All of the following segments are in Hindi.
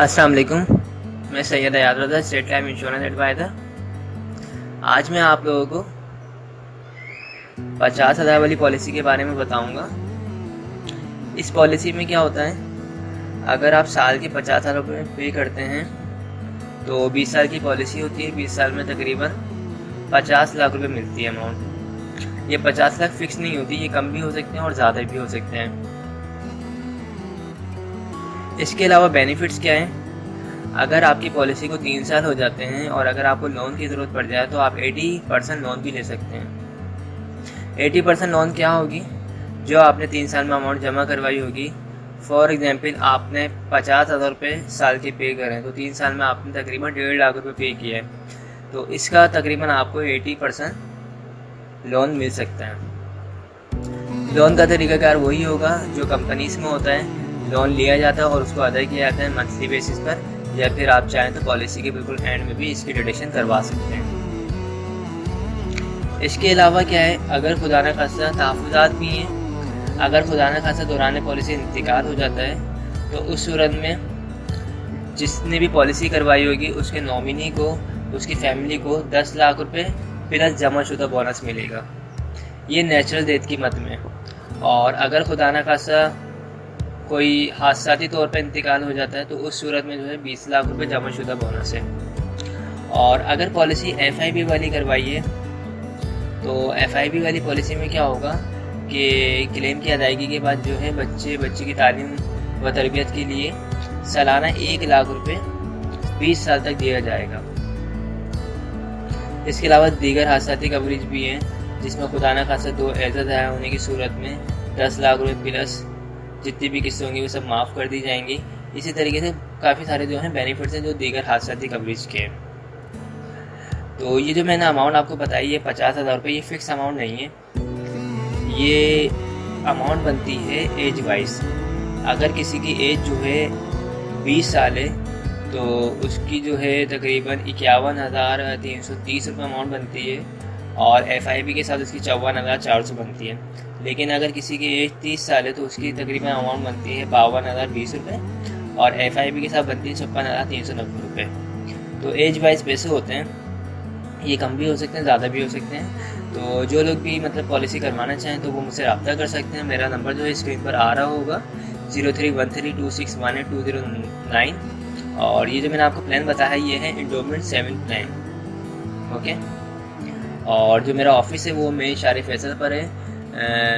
अस्सलाम वालेकुम। मैं सैयद अयाद रज़ा, स्टेट लाइफ इंश्योरेंस एडवाइज़र। आज मैं आप लोगों को 50,000 वाली पॉलिसी के बारे में बताऊंगा। इस पॉलिसी में क्या होता है, अगर आप साल के 50,000 रुपये पे करते हैं तो 20 साल की पॉलिसी होती है। 20 साल में तकरीबन 50 लाख रुपये मिलती है अमाउंट। ये 50 लाख फिक्स नहीं होती, ये कम भी हो सकते हैं और ज़्यादा भी हो सकते हैं। इसके अलावा बेनिफिट्स क्या हैं, अगर आपकी पॉलिसी को 3 साल हो जाते हैं और अगर आपको लोन की ज़रूरत पड़ जाए तो आप 80% लोन भी ले सकते हैं। 80% लोन क्या होगी, जो आपने 3 साल में अमाउंट जमा करवाई होगी। फॉर एग्जांपल आपने 50,000 रुपये साल के पे करें तो 3 साल में आपने तकरीबन 1.5 लाख रुपये पे किया है, तो इसका तकरीबन आपको 80% लोन मिल सकता है। लोन का तरीकाकार वही होगा जो कंपनीज में होता है। लोन लिया जाता है और उसको अदा किया जाता है मंथली बेसिस पर, या फिर आप चाहें तो पॉलिसी के बिल्कुल एंड में भी इसकी डिडक्शन करवा सकते हैं। इसके अलावा क्या है, अगर खुदा न खास्ता तहफ़्फ़ुज़ात भी हैं। अगर खुदा न खास्ता दौरान पॉलिसी इंतकाल हो जाता है तो उस सूरत में जिसने भी पॉलिसी करवाई होगी उसके नॉमिनी को, उसकी फैमिली को 10 लाख रुपये प्लस जमाशुदा बोनस मिलेगा। ये नेचुरल डेथ की मद में। और अगर खुदा न खास्ता कोई हादसाती तौर पर इंतकाल हो जाता है तो उस सूरत में जो है 20 लाख रुपये जमाशुदा बोनस है। और अगर पॉलिसी FIB वाली करवाई है तो FIB वाली पॉलिसी में क्या होगा कि क्लेम की अदायगी के बाद जो है बच्चे की तालीम व तरबियत के लिए सालाना 1 लाख रुपये 20 साल तक दिया जाएगा। इसके अलावा दीगर हादसाती कवरेज भी हैं, जिसमें खुदा न खास्ता 2 एज़ा ज़ाया होने की सूरत में 10 लाख रुपये प्लस जितनी भी किस्तें होंगी वो सब माफ़ कर दी जाएंगी। इसी तरीके से काफ़ी सारे जो हैं बेनिफिट्स हैं जो दीगर हादसाती कवरेज के हैं। तो ये जो मैंने अमाउंट आपको बताई है 50,000 रुपये, ये फ़िक्स अमाउंट नहीं है, ये अमाउंट बनती है एज वाइज। अगर किसी की एज जो है 20 साल है तो उसकी जो है तकरीबन 51,330 रुपये अमाउंट बनती है और FIB के साथ उसकी 54,400 बनती है। लेकिन अगर किसी की एज 30 साल है तो उसकी तकरीबन अमाउंट बनती है 52,020 रुपये और FIB के साथ बनती है 56,390 रुपये। तो एज वाइज पैसे होते हैं, ये कम भी हो सकते हैं, ज़्यादा भी हो सकते हैं। तो जो लोग भी मतलब पॉलिसी करवाना चाहें तो वो मुझसे रब्ता कर सकते हैं। मेरा नंबर जो है स्क्रीन पर आ रहा होगा 0313261209। और ये जो मैंने आपको प्लान बताया ये है इंडोमेंट 7 प्लान। ओके। और जो मेरा ऑफिस है वो मेन शारी फैसल पर है।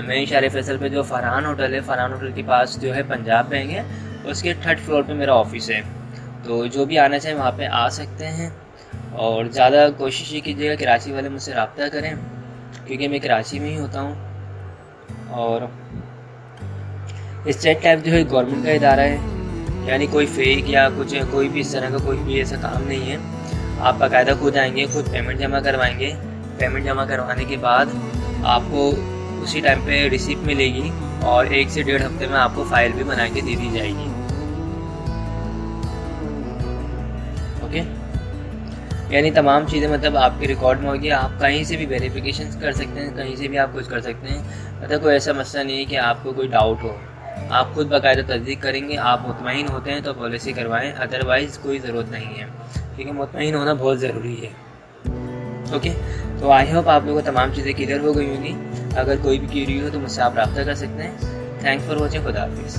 मेन शारी फैसल पे जो फरहान होटल है, फरहान होटल के पास जो है पंजाब बैंक है, उसके 3rd फ्लोर पे मेरा ऑफिस है। तो जो भी आना चाहे वहाँ पे आ सकते हैं। और ज़्यादा कोशिश ये कीजिएगा कराची वाले मुझसे रब्ता करें, क्योंकि मैं कराची में ही होता हूँ। और स्टेट लाइफ जो है गवर्नमेंट का इदारा है, यानी कोई फेक या कुछ कोई भी इस तरह का कोई भी ऐसा काम नहीं है। आप बाकायदा खुद आएंगे, खुद पेमेंट जमा करवाएंगे। पेमेंट जमा करवाने के बाद आपको उसी टाइम पे रिसिप्ट मिलेगी और 1 से 1.5 हफ्ते में आपको फाइल भी बना के दे दी जाएगी। ओके, यानी तमाम चीज़ें मतलब आपके रिकॉर्ड में होगी। आप कहीं से भी वेरिफिकेशन कर सकते हैं, कहीं से भी आप कुछ कर सकते हैं। मतलब कोई ऐसा मसला नहीं है कि आपको कोई डाउट हो, आप खुद बाकायदा तस्दीक करेंगे। आप मुतमईन होते हैं तो पॉलिसी करवाएं, अदरवाइज़ कोई ज़रूरत नहीं है, क्योंकि मुतमईन होना बहुत ज़रूरी है। ओके, तो आई होप आप लोगों को तमाम चीज़ें क्लियर हो गई होंगी। अगर कोई भी क्यूरी हो तो मुझसे आप रब्ता कर सकते हैं। Thanks for watching. खुदा हाफिज़।